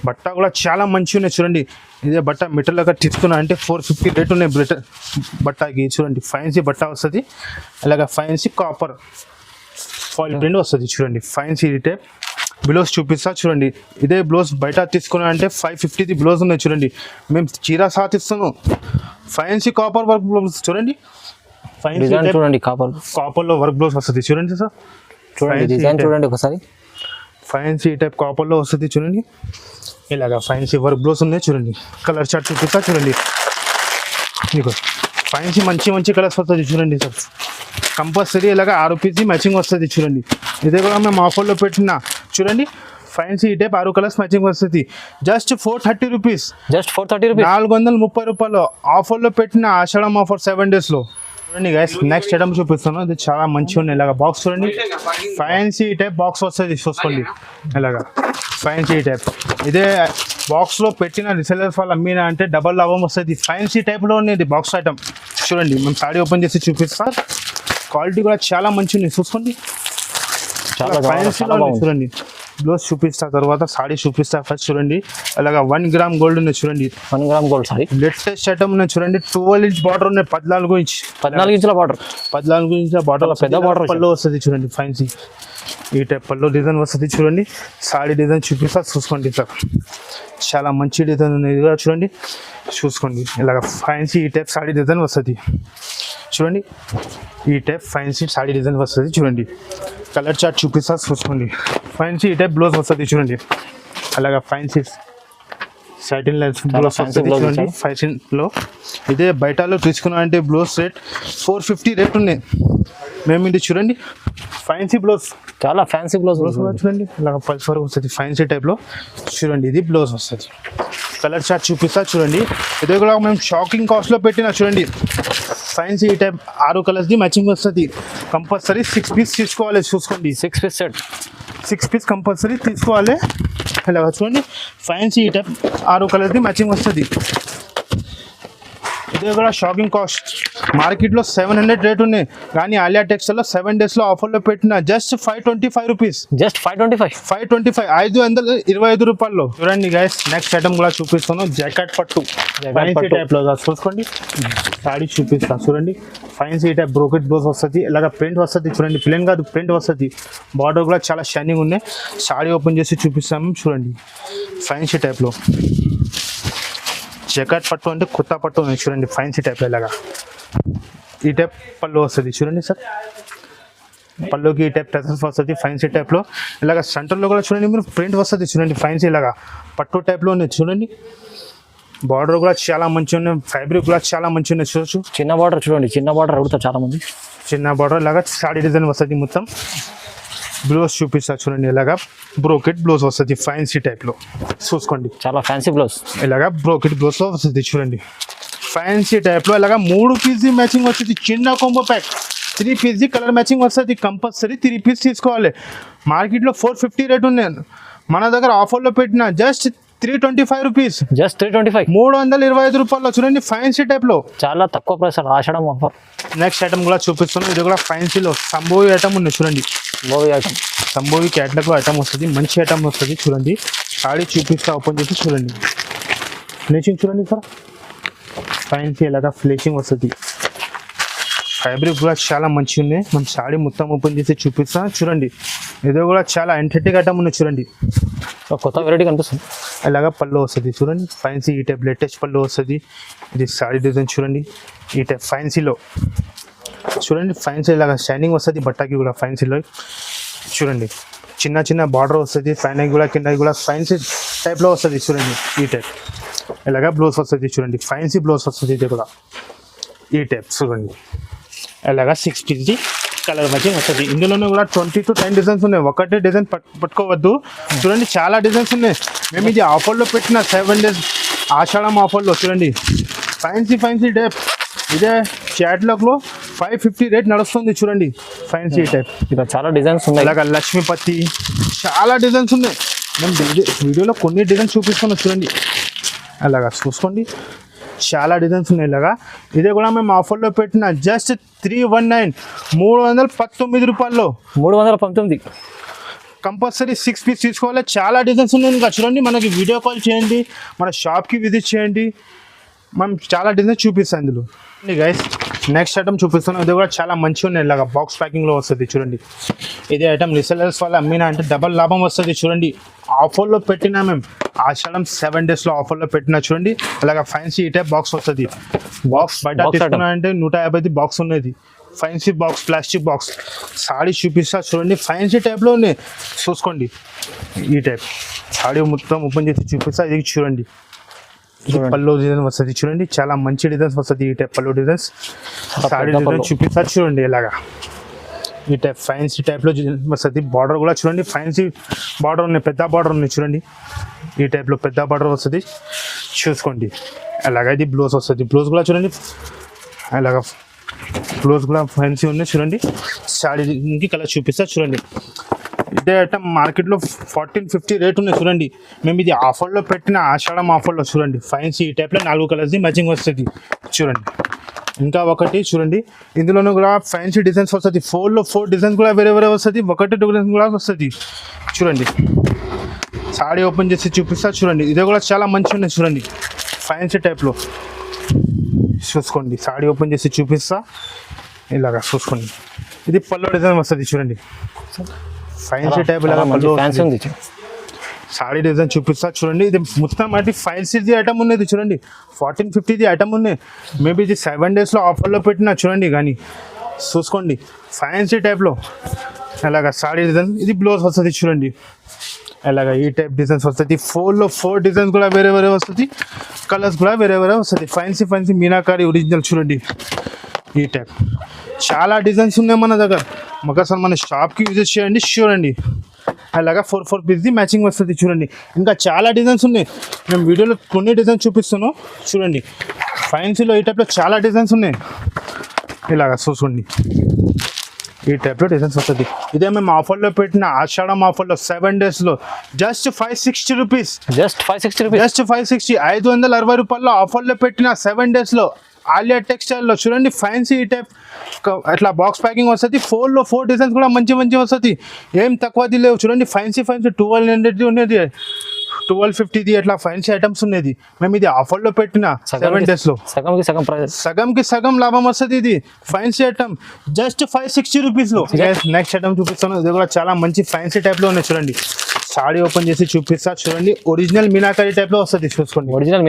బట్ట కూడా చాలా మంచిగా ఉన్నాయి చూడండి. ఇదే బట్ట మీటర్ లాగా తీసుకున్నా అంటే 450 రేట్ ఉన్నాయి బట్టకి చూడండి. ఫ్యాన్సీ బట్ట వస్తుంది, అలాగా ఫ్యాన్సీ కాపర్ ఫాయిల్ ప్రింట్ వస్తుంది చూడండి. ఫ్యాన్సీ టైప్ బ్లౌజ్ చూపిస్తా చూడండి. ఇదే బ్లౌజ్ బయట తీసుకున్నా అంటే 550 బ్లౌజ్ ఉన్నాయి చూడండి. మేము చీరా సాత్ ఇస్తాను. ఫ్యాన్సీ కాపర్ వర్క్ బ్లౌజ్ చూడండి, డిజైన్ చూడండి, కాపర్లో వర్క్ బ్లౌజ్ వస్తుంది చూడండి సార్. చూడండి డిజైన్ చూడండి ఒకసారి. ఫ్యాన్సీ టైప్ కాపర్లో వస్తుంది చూడండి, ఇలాగా ఫ్యాన్సీ వర్క్ బ్లౌజ్ ఉన్నాయి చూడండి. కలర్ చార్ట్ చూపిస్తా చూడండి. మీకు ఫ్యాన్సీ మంచి కలర్స్ వస్తుంది చూడండి సార్. కంపల్సరీ ఇలాగా 6 పీస్ మ్యాచింగ్ వస్తుంది చూడండి. ఇదే కూడా మేము ఆఫర్లో పెట్టిన చూడండి, ఫ్యాన్సీ టైప్ 6 కలర్స్ మ్యాచింగ్ వస్తుంది. జస్ట్ 430 రూపీస్, జస్ట్ 430 రూపీస్, 430 రూపాయలు ఆఫర్లో పెట్టిన ఆషాఢం ఆఫర్ 7 డేస్లో చూడండి. గైస్ నెక్స్ట్ ఐటమ్ చూపిస్తాను, ఇది చాలా మంచిగా ఉన్నాయి. ఇలాగా బాక్స్ చూడండి, ఫ్యాన్సీ టైప్ బాక్స్ వస్తుంది చూసుకోండి, ఇలాగా ఫ్యాన్సీ టైప్. ఇదే బాక్స్లో పెట్టిన రిసెలర్స్ వాళ్ళు అమ్మినా అంటే డబల్ లాభం వస్తుంది. ఫ్యాన్సీ టైప్లో ఉన్నది బాక్స్ ఐటమ్ చూడండి. మేము సారీ ఓపెన్ చేసి చూపిస్తాం, క్వాలిటీ కూడా చాలా మంచిగా ఉంది చూసుకోండి. ఫ్యాన్సీలో చూడండి. బ్లౌజ్ చూపిస్తా, తర్వాత సారీ చూపిస్తా. ఫస్ట్ చూడండి, అలాగా 1 గ్రామ్ గోల్డ్ ఉన్నాయి చూడండి, 1 gram gold sorry. Latest item ఉన్నాయి చూడండి. 12 ఇంచ్ బార్డర్ ఉన్నాయి, 14 ఇంచ్, 14 ఇంచుల బార్డర్, 14 ఇంచుల బార్డర్, పెద్ద బార్డర్. పళ్ళు వస్తుంది చూడండి, ఫ్యాన్సీ ఈ టైప్ పళ్ళు డిజైన్ వస్తుంది చూడండి. సారీ డిజైన్ చూపిస్తా చూసుకోండి సార్, చాలా మంచి డిజైన్ ఉన్నాయి కూడా చూడండి, చూసుకోండి. ఇలాగ ఫ్యాన్సీ ఈ టైప్ సారీ డిజైన్ వస్తుంది చూడండి. ఈ టైప్ ఫ్యాన్సీ సారీ డిజైన్ వస్తుంది చూడండి. కలర్ చార్ట్ చూపిస్తా చూసుకోండి. ఫ్యాన్సీ ఈ టైప్ బ్లౌజ్ వస్తుంది చూడండి, అలాగా ఫ్యాన్సీ సాటిన్ లైన్స్ బ్లౌజ్ వస్తుంది చూడండి. ఫ్యాషన్లో ఇదే బయటలో తీసుకున్నా అంటే బ్లౌజ్ రేట్ 450 రేట్ ఉన్నాయి. మేము ఇది చూడండి, ఫ్యాన్సీ బ్లౌజ్, చాలా ఫ్యాన్సీ బ్లౌజ్ చూడండి, ఇలాగ పల్స్ వరకు వస్తుంది ఫ్యాన్సీ టైప్లో చూడండి. ఇది బ్లౌజ్ వస్తుంది. కలర్ చార్ట్ చూపిస్తా చూడండి. ఇదే కూడా మేము షాకింగ్ కాస్ట్లో పెట్టిన చూడండి. ఫ్యాన్సీ ఈ టైప్ 6 కలర్స్ది మ్యాచింగ్ వస్తుంది. కంపల్సరీ 6 పీస్ తీసుకోవాలి చూసుకోండి. 6 పీస్ సెట్, 6 పీస్ కంపల్సరీ తీసుకోవాలి. ఇలాగ చూడండి, ఫ్యాన్సీ ఈ టైప్ 6 కలర్ది మ్యాచింగ్ వస్తుంది. ఇదే కూడా షాకింగ్ కాస్ట్ మార్కెట్లో 700 రేట్ ఉన్నాయి, కానీ ఆలియా టెక్స్టైల్లో 7 డేస్లో ఆఫర్లో పెట్టిన జస్ట్ 525 రూపీస్. జస్ట్ 525. 525 525 రూపాయల్లో. చూడండి గైస్, నెక్స్ట్ ఐటమ్ కూడా చూపిస్తాను. జాకెట్ పట్టు ఫ్యాన్సీ టైప్లో చూసుకోండి. సాడీ చూపిస్తాను చూడండి. ఫ్యాన్సీ టైప్ బ్రోకెట్ బ్లౌజ్ వస్తుంది, ఇలాగ ప్రింట్ వస్తుంది చూడండి. ప్లేన్ కాదు, ప్రింట్ వస్తుంది. బార్డర్ కూడా చాలా షైనింగ్ ఉన్నాయి. సాడీ ఓపెన్ చేసి చూపిస్తాము చూడండి. ఫ్యాన్సీ టైప్లో జకాట్ పట్టు అంటే కొత్త పట్టు ఉంది చూడండి. ఫ్యాన్సీ టైప్లో ఇలాగా ఈ టైప్ పళ్ళు వస్తుంది చూడండి సార్. పళ్ళుకి ఈ టైప్ టెసల్స్ వస్తుంది ఫ్యాన్సీ టైప్లో. ఇలాగ సెంటర్లో కూడా చూడండి మీరు ప్రింట్ వస్తుంది చూడండి. ఫ్యాన్సీ ఇలాగా పట్టు టైప్లో ఉంది చూడండి. బార్డర్ కూడా చాలా మంచిగా ఉన్నాయి, ఫ్యాబ్రిక్ కూడా చాలా మంచిగా ఉన్నాయి. చూడొచ్చు చిన్న బార్డర్ చూడండి, చిన్న బార్డర్ అడుగుతారు చాలా మంది. చిన్న బార్డర్ ఇలాగా సాడీ డిజైన్ వస్తుంది. మొత్తం బ్లౌజ్ చూపిస్తా చూడండి. ఇలాగా బ్రోకెట్ బ్లౌజ్ వస్తుంది ఫ్యాన్సీ టైప్లో చూసుకోండి. చాలా ఫ్యాన్సీ బ్లౌజ్. ఇలాగా బ్రోకెట్ బ్లౌజ్ వస్తుంది చూడండి. ఫ్యాన్సీ టైప్లో ఇలాగా 3 పీస్ మ్యాచింగ్ వస్తుంది. చిన్న combo pack 3 piece colour matching వస్తుంది. కంపల్సరీ 3 పీస్ తీసుకోవాలి. మార్కెట్లో 450 రేట్ ఉన్నాయి, మన దగ్గర ఆఫర్లో పెట్టిన జస్ట్ 325 రూపీస్. జస్ట్ 325. 325 రూపాయల్లో చూడండి. ఫ్యాన్సీ టైప్లో చాలా తక్కువ ప్రైస్ ఆషాఢం ఆఫర్. నెక్స్ట్ ఐటమ్ కూడా చూపిస్తున్నాను. ఇది కూడా ఫ్యాన్సీలో సంభోవి ఐటమ్ ఉన్నాయి చూడండి. మూవీ ఐటమ్, సంభోవి క్యాట్లాగ్ ఐటమ్ వస్తుంది, మంచి ఐటమ్ వస్తుంది చూడండి. సాడీ చూపిస్తా, ఓపెన్ చేసి చూడండి. ఫినిషింగ్ చూడండి సార్. ఫ్యాన్సీ ఇలాగా ఫ్లేషింగ్ వస్తుంది. ఫ్యాబ్రిక్ కూడా చాలా మంచిగా ఉన్నాయి. మన సాడీ మొత్తం ఓపెన్ చేసి చూపిస్తా చూడండి. ఇది కూడా చాలా ఎంటర్టైక్ ఐటమ్ ఉన్నాయి చూడండి. కొత్త వెరైటీ కనిపిస్తుంది. ఇలాగా పళ్ళు వస్తుంది చూడండి. ఫ్యాన్సీ ఈ టైప్ లేటెస్ట్ పళ్ళు వస్తుంది. ఇది సాడీ డిజైన్ చూడండి. ఈ టైప్ ఫ్యాన్సీలో చూడండి. ఫ్యాన్సీ ఇలాగా షైనింగ్ వస్తుంది బట్టకి కూడా. ఫ్యాన్సీలో చూడండి చిన్న చిన్న బార్డర్ వస్తుంది. ఫ్యాన్ కూడా కింద కూడా ఫ్యాన్సీ టైప్లో వస్తుంది చూడండి. ఈ టైప్ ఇలాగా బ్లౌజ్ వస్తుంది చూడండి. ఫ్యాన్సీ బ్లౌజ్ వస్తుంది. ఇది కూడా ఈ టైప్ చూడండి. ఇలాగా 6 పీస్ కలర్ మ్యాచింగ్ వస్తుంది. ఇందులోనే కూడా 20 to 10 డిజైన్స్ ఉన్నాయి. ఒకటే డిజైన్ పట్టుకోవద్దు చూడండి. చాలా డిజైన్స్ ఉన్నాయి. మేము ఇది ఆఫర్లో పెట్టిన 7 days ఆషాఢం ఆఫర్లో చూడండి. ఫ్యాన్సీ టైప్ ఇదే క్యాట్లాగ్లో 550 రేట్ నడుస్తుంది చూడండి. ఫ్యాన్సీ టైప్ ఇక్కడ చాలా డిజైన్స్ ఉన్నాయి. ఇలాగ లక్ష్మీపతి చాలా డిజైన్స్ ఉన్నాయి. మేము వీడియోలో కొన్ని డిజైన్స్ చూపిస్తున్నాం చూడండి. అలాగా చూసుకోండి. చాలా డిజైన్స్ ఉన్నాయి ఇలాగా. ఇదే కూడా మేము ఆఫర్లో పెట్టిన జస్ట్ 319 319 రూపాయల్లో. 319. కంపల్సరీ 6 పీస్ తీసుకోవాలి. చాలా డిజైన్స్ ఉన్నాయి ఇంకా చూడండి. మనకి వీడియో కాల్ చేయండి, మన షాప్కి విజిట్ చేయండి, మనం చాలా డిజైన్స్ చూపిస్తాం ఇందులో గైస్. నెక్స్ట్ ఐటమ్ చూపిస్తున్నాం. ఇది కూడా చాలా మంచిగా ఉన్నాయి. ఇలాగా బాక్స్ ప్యాకింగ్లో వస్తుంది చూడండి. ఇదే ఐటమ్ రీసెలర్స్ వల్ల అమ్మినా అంటే డబల్ లాభం వస్తుంది చూడండి. ఆఫర్లో పెట్టినా మేము ఆషాఢం 7 daysలో ఆఫర్లో పెట్టినా చూడండి. అలాగా ఫ్యాన్సీ ఈ టైప్ బాక్స్ వస్తుంది. బాక్స్ బయట తీసుకున్నా అంటే 150 బాక్స్ ఉన్నది. Fancy box, plastic box. Saree చూపిస్తా చూడండి. ఫ్యాన్సీ టైప్లో ఉన్నాయి చూసుకోండి. ఈ టైప్ సాడీ మొత్తం ఓపెన్ చేసి చూపిస్తా. ఇది చూడండి. పల్లో డిజైన్ వస్తుంది చూడండి. చాలా మంచి డిజైన్స్ వస్తుంది. ఈ టైప్ పల్లో డిజైన్స్ సాడీ డిజైన్ చూపిస్తా చూడండి. ఇలాగా ఈ టైప్ ఫ్యాన్సీ టైప్లో వస్తుంది. బార్డర్ కూడా చూడండి. ఫ్యాన్సీ బార్డర్ ఉన్నాయి, పెద్ద బార్డర్ ఉన్నాయి చూడండి. ఈ టైప్లో పెద్ద బార్డర్ వస్తుంది చూసుకోండి. అలాగా ఇది బ్లౌజ్ వస్తుంది. బ్లౌజ్ కూడా చూడండి. అలాగా బ్లౌజ్ కూడా ఫ్యాన్సీ ఉన్నాయి చూడండి. సాడీకి కలర్ చూపిస్తా చూడండి. ఇదే ఐటమ్ మార్కెట్లో 1450 రేట్ ఉన్నాయి చూడండి. మేము ఇది ఆఫర్లో పెట్టిన ఆషాఢం ఆఫర్లో చూడండి. ఫ్యాన్సీ ఈ టైప్లో 4 కలర్స్ది మ్యాచింగ్ వస్తుంది చూడండి. ఇంకా ఒకటి చూడండి. ఇందులోనూ కూడా ఫ్యాన్సీ డిజైన్స్ వస్తుంది. 4లో 4 డిజైన్స్ కూడా వేరే వస్తుంది. ఒకటి డిజైన్స్ కూడా వస్తుంది చూడండి. సాడీ ఓపెన్ చేసి చూపిస్తా చూడండి. ఇది కూడా చాలా మంచిగా ఉన్నాయి చూడండి. ఫ్యాన్సీ టైప్లో చూసుకోండి. సాడీ ఓపెన్ చేసి చూపిస్తా. ఇలాగా చూసుకోండి. ఇది పల్లో డిజైన్ వస్తుంది చూడండి. ఫ్యాన్సీ టైప్ లాగా పళ్ళు వస్తుంది. సాడీ డిజైన్ చూపిస్తా చూడండి. ఇది మొత్తం అంటే ఫ్యాన్సీది ఐటమ్ ఉన్నది చూడండి. 1450ది ఐటమ్ ఉన్నాయి. మేబీ ఇది 7 daysలో ఆఫర్లో పెట్టినా చూడండి. కానీ చూసుకోండి ఫ్యాన్సీ టైప్లో అలాగా సాడీ డిజైన్. ఇది బ్లౌజ్ వస్తుంది చూడండి. అలాగా ఈ టైప్ డిజైన్స్ వస్తుంది. 4లో 4 డిజైన్స్ కూడా వేరే వస్తుంది. కలర్స్ కూడా వేరే వస్తుంది. ఫ్యాన్సీ మీనాకారి ఒరిజినల్ చూడండి. ఈ టైప్ చాలా డిజైన్స్ ఉన్నాయి మన దగ్గర. ఒకసారి మన షాప్కి విజిట్ చేయండి చూడండి. అలాగా 4 పీస్ది మ్యాచింగ్ వస్తుంది చూడండి. ఇంకా చాలా డిజైన్స్ ఉన్నాయి. మేము వీడియోలో కొన్ని డిజైన్స్ చూపిస్తున్నాం చూడండి. ఫ్యాన్సీలో ఈ టైప్లో చాలా డిజైన్స్ ఉన్నాయి. ఇలాగా చూసుకోండి. ఈ టైప్లో డిజైన్స్ వస్తుంది. ఇదే మేము ఆఫర్లో పెట్టిన ఆషాఢం ఆఫర్లో 7 daysలో just 560 rupees. Just 560 rupees. Just 560 560 రూపాయల్లో ఆఫర్లో పెట్టిన 7 daysలో ఆలియా టెక్స్టైల్లో చూడండి ఫ్యాన్సీ టైప్ అట్లా బాక్స్ ప్యాకింగ్ వస్తుంది. 4లో 4 డిజైన్స్ కూడా మంచి వస్తుంది. ఏం తక్కువది లేవు చూడండి. ఫ్యాన్సీ 1200 ఉన్నది, 1250 అట్లా ఫ్యాన్సీ ఐటమ్స్ ఉన్నది. మేము ఇది ఆఫర్లో పెట్టిన 7 days లో సగంకి సగం లాభం వస్తుంది. ఇది ఫ్యాన్సీ ఐటమ్ జస్ట్ 560 రూపీస్లో. నెక్స్ట్ ఐటమ్ చూపిస్తాను. ఇది కూడా చాలా మంచి ఫ్యాన్సీ టైప్లో ఉన్నాయి చూడండి. సాడీ ఓపెన్ చేసి చూపిస్తా చూడండి. ఒరిజినల్ మీనాకరీ టైప్లో వస్తుంది చూసుకోండి. ఒరిజినల్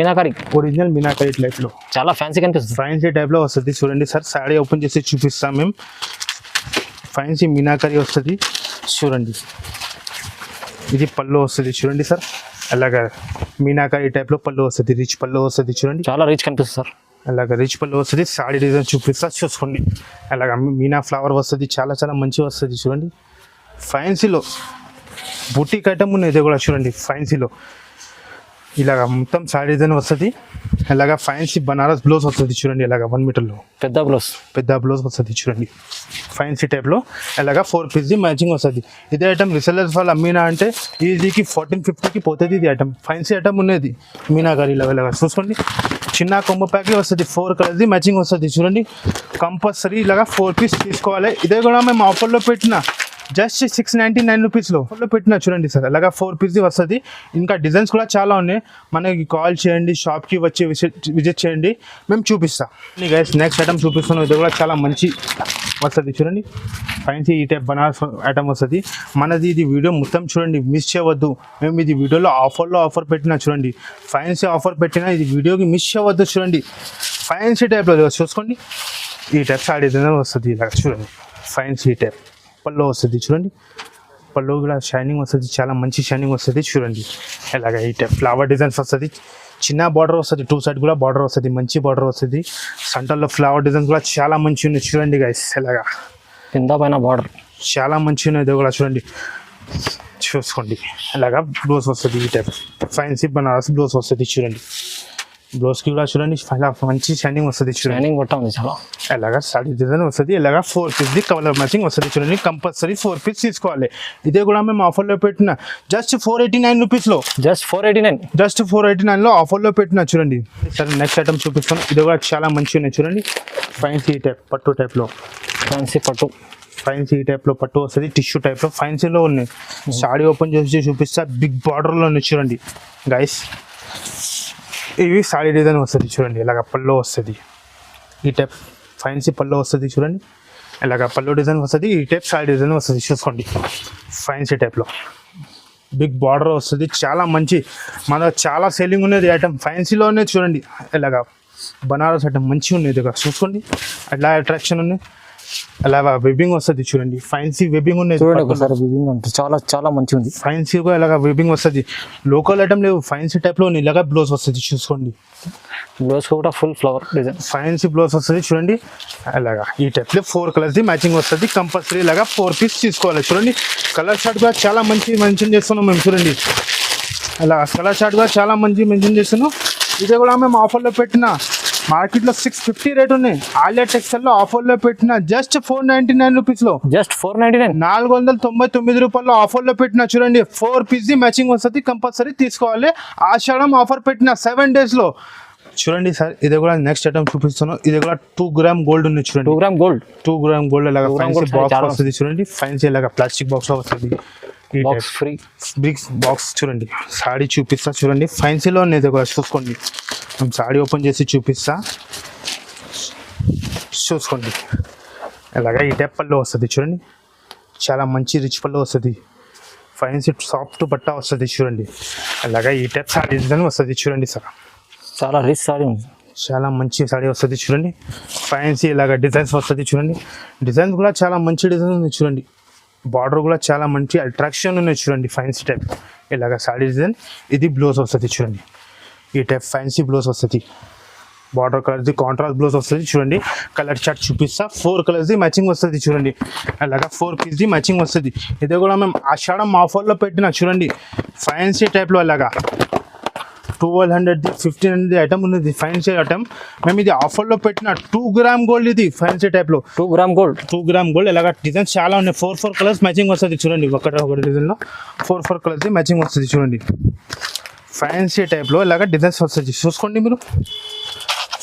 మీనాకరీ టైప్లో చాలా ఫ్యాన్సీ కనిపిస్తుంది. ఫ్యాన్సీ టైప్లో వస్తుంది చూడండి సార్. సాడీ ఓపెన్ చేసి చూపిస్తాం మేము. ఫ్యాన్సీ మీనాకరీ వస్తుంది చూడండి. ఇది పళ్ళు వస్తుంది చూడండి సార్. అలాగా మీనాకరీ టైప్లో పళ్ళు వస్తుంది, రిచ్ పళ్ళు వస్తుంది చూడండి. చాలా రిచ్ కనిపిస్తుంది సార్. అలాగా రిచ్ పళ్ళు వస్తుంది. సాడీ డిజైన్ చూపిస్తా చూసుకోండి. అలాగా మీనా ఫ్లవర్ వస్తుంది, చాలా మంచి వస్తుంది చూడండి. ఫ్యాన్సీలో బుటీక్ ఐటమ్ ఉన్నాయి. ఇది కూడా చూడండి ఫ్యాన్సీలో ఇలాగ మొత్తం సాడీ డిజైన్ వస్తుంది. అలాగా ఫ్యాన్సీ బనారస్ బ్లౌజ్ వస్తుంది చూడండి. ఇలాగ 1 మీటర్లో పెద్ద బ్లౌజ్ వస్తుంది చూడండి. ఫ్యాన్సీ టైప్లో అలాగా 4 పీస్ మ్యాచింగ్ వస్తుంది. ఇదే ఐటమ్ రిసెల్లర్స్ వాళ్ళు అమ్మినా అంటే ఈజీకి 1450కి పోతుంది. ఇది ఐటమ్ ఫ్యాన్సీ ఐటమ్ ఉన్నది మీనాకరీ ఇలాగా చూసుకోండి. చిన్న కొమ్మ ప్యాకే వస్తుంది. 4 కలర్ది మ్యాచింగ్ వస్తుంది చూడండి. కంపల్సరీ ఇలాగా 4 పీస్ తీసుకోవాలి. ఇదే కూడా మేము ఆఫర్లో పెట్టిన జస్ట్ 699 రూపీస్లో పెట్టిన చూడండి సార్. అలాగా 4 పీస్ వస్తుంది. ఇంకా డిజైన్స్ కూడా చాలా ఉన్నాయి. మనకి కాల్ చేయండి, షాప్కి వచ్చి విజిట్ చేయండి, మేము చూపిస్తాం. గైస్ నెక్స్ట్ ఐటమ్ చూపిస్తున్నాం. ఇది కూడా చాలా మంచి వస్తుంది చూడండి. ఫ్యాన్సీ ఈ టైప్ బనారస్ ఐటమ్ వస్తుంది మనది. ఇది వీడియో మొత్తం చూడండి, మిస్ చేయవద్దు. మేము ఇది వీడియోలో ఆఫర్ పెట్టినా చూడండి. ఫ్యాన్సీ ఆఫర్ పెట్టినా ఇది వీడియోకి మిస్ చేయవద్దు చూడండి. ఫ్యాన్సీ టైప్లో చూసుకోండి. ఈ టైప్ సాడీ డిజైన్ వస్తుంది ఇలాగ చూడండి. ఫ్యాన్సీ టైప్ పళ్ళు వస్తుంది చూడండి. పళ్ళు కూడా షైనింగ్ వస్తుంది, చాలా మంచి షైనింగ్ వస్తుంది చూడండి. ఇలాగ ఈ టైప్ ఫ్లవర్ డిజైన్స్ వస్తుంది. చిన్న బార్డర్ వస్తుంది, 2 సైడ్ కూడా బార్డర్ వస్తుంది, మంచి బార్డర్ వస్తుంది. సెంటర్లో ఫ్లవర్ డిజైన్స్ కూడా చాలా మంచి ఉన్నాయి చూడండి గైస్. ఇలాగా కింద పైన బార్డర్ చాలా మంచి ఉన్నాయి. ఇది కూడా చూడండి చూసుకోండి. ఇలాగా బ్లౌజ్ వస్తుంది. ఈ టైప్ ఫ్యాన్సీ బనారస్ బ్లౌజ్ వస్తుంది చూడండి. బ్లౌజ్కి కూడా చూడండి మంచి షైనింగ్ వస్తుంది చూడండి. చాలా ఇలాగా సాడీ డిజైన్ వస్తుంది. ఇలాగా 4 పీస్ది కలర్ మ్యాచింగ్ వస్తుంది చూడండి. కంపల్సరీ 4 పీస్ తీసుకోవాలి. ఇదే కూడా మేము ఆఫర్లో పెట్టిన జస్ట్ 489 రూపీస్లో. జస్ట్ 489లో ఆఫర్లో పెట్టిన చూడండి. సరే నెక్స్ట్ ఐటమ్ చూపిస్తాను. ఇది కూడా చాలా మంచి ఉన్నాయి చూడండి. ఫ్యాన్సీ టైప్ పట్టు టైప్లో ఫ్యాన్సీ టైప్లో పట్టు వస్తుంది. టిష్యూ టైప్లో ఫ్యాన్సీలో ఉన్నాయి. సాడీ ఓపెన్ చేసి చూపిస్తా. బిగ్ బార్డర్లో ఉన్నాయి చూడండి గైస్. ఇవి సాడీ డిజైన్ వస్తుంది చూడండి. ఇలాగ పళ్ళు వస్తుంది. ఈ టైప్ ఫ్యాన్సీ పళ్ళు వస్తుంది చూడండి. ఇలాగ పళ్ళు డిజైన్ వస్తుంది. ఈ టైప్ సాడీ డిజైన్ వస్తుంది చూసుకోండి. ఫ్యాన్సీ టైప్లో బిగ్ బార్డర్ వస్తుంది. చాలా మంచి మన చాలా సేలింగ్ ఉన్నది ఐటమ్ ఫ్యాన్సీలోనే చూడండి. ఇలాగ బనారస్ ఐటమ్ మంచిగా ఉన్నది ఇక చూసుకోండి. అట్లా అట్రాక్షన్ ఉన్నాయి. అలా వెబ్బింగ్ వస్తుంది చూడండి. ఫ్యాన్సీ వెబ్బింగ్ ఉన్నది చాలా మంచిగా ఉంది. ఫ్యాన్సీగా ఇలాగ వెబ్బింగ్ వస్తుంది. లోకల్ ఐటమ్ లేవు. ఫ్యాన్సీ టైప్లో ఇలాగ బ్లౌజ్ వస్తుంది చూసుకోండి. బ్లౌజ్ కూడా full flower design fancy blouse వస్తుంది చూడండి. అలాగా ఈ టైప్లో 4 కలర్స్ది మ్యాచింగ్ వస్తుంది. కంపల్సరీ ఇలాగా 4 పీస్ తీసుకోవాలి చూడండి. కలర్ షార్ట్ కూడా చాలా మంచి మెన్షన్ చేస్తున్నాం మేము చూడండి. అలా కలర్ షార్ట్ కూడా చాలా మంచి మెన్షన్ చేస్తున్నాం. ఇదే కూడా మేము ఆఫర్లో పెట్టిన మార్కెట్లో 650 రేట్ ఉన్నాయి. ఆలియా టెక్స్టైల్లో ఆఫర్లో పెట్టిన జస్ట్ 499 రూపీస్లో. 499 రూపాయల్లో ఆఫర్లో పెట్టిన చూడండి. 4 పీస్ మ్యాచింగ్ వస్తుంది. కంపల్సరీ తీసుకోవాలి. ఆషాఢం ఆఫర్ పెట్టిన 7 daysలో చూడండి సార్. ఇది కూడా నెక్స్ట్ ఐటమ్ చూపిస్తున్నాను. ఇది కూడా 2 గ్రామ్ గోల్డ్ ఉంది చూడండి. 2 గ్రామ్ గోల్డ్ ఇలాగా ఫ్యాన్సీ బాక్స్ వస్తుంది చూడండి. ఫ్యాన్సీ ఇలాగా ప్లాస్టిక్ బాక్స్లో వస్తుంది. బిగ్ బాక్స్ చూడండి. సాడీ చూపిస్తా చూడండి. ఫ్యాన్సీలో ఇది కూడా చూసుకోండి. మేము సాడీ ఓపెన్ చేసి చూపిస్తా చూసుకోండి. ఇలాగా ఈ టైప్ పళ్ళు వస్తుంది చూడండి. చాలా మంచి రిచ్ పళ్ళు వస్తుంది. ఫ్యాన్సీ సాఫ్ట్ బట్ట వస్తుంది చూడండి. అలాగా ఈ టైప్ సాడీ డిజైన్ వస్తుంది చూడండి సార్. చాలా రిచ్ సాడీ ఉంది. చాలా మంచి సాడీ వస్తుంది చూడండి. ఫ్యాన్సీ ఇలాగా డిజైన్స్ వస్తుంది చూడండి. డిజైన్స్ కూడా చాలా మంచి డిజైన్ ఉంది చూడండి. బార్డర్ కూడా చాలా మంచి అట్రాక్షన్ ఉన్నాయి చూడండి. ఫ్యాన్సీ టైప్ ఇలాగ సాడీ డిజైన్. ఇది బ్లౌజ్ వస్తుంది చూడండి. ఈ టైప్ ఫ్యాన్సీ బ్లౌజ్ వస్తుంది. బార్డర్ కలర్ది కాంట్రాస్ట్ బ్లౌజ్ వస్తుంది చూడండి. కలర్ చార్ట్ చూపిస్తా. 4 కలర్స్ది మ్యాచింగ్ వస్తుంది చూడండి. అలాగా 4 పీస్ది మ్యాచింగ్ వస్తుంది. ఇది కూడా మేము ఆషాఢం ఆఫర్లో పెట్టిన చూడండి. ఫ్యాన్సీ టైప్లో అలాగా 1200 1500 ఐటమ్ ఉన్నది. ఫ్యాన్సీ ఐటమ్ మేము ఇది ఆఫర్లో పెట్టిన 2 గ్రామ్ గోల్డ్. ఇది ఫ్యాన్సీ టైప్లో 2 గ్రామ్ గోల్డ్. ఇలాగ డిజైన్స్ చాలా ఉన్నాయి. 4 కలర్స్ మ్యాచింగ్ వస్తుంది చూడండి. ఒకటి డిజైన్లో 4 కలర్స్ మ్యాచింగ్ వస్తుంది చూడండి. ఫ్యాన్సీ టైప్లో ఇలాగ డిజైన్స్ వస్తుంది చూసుకోండి మీరు.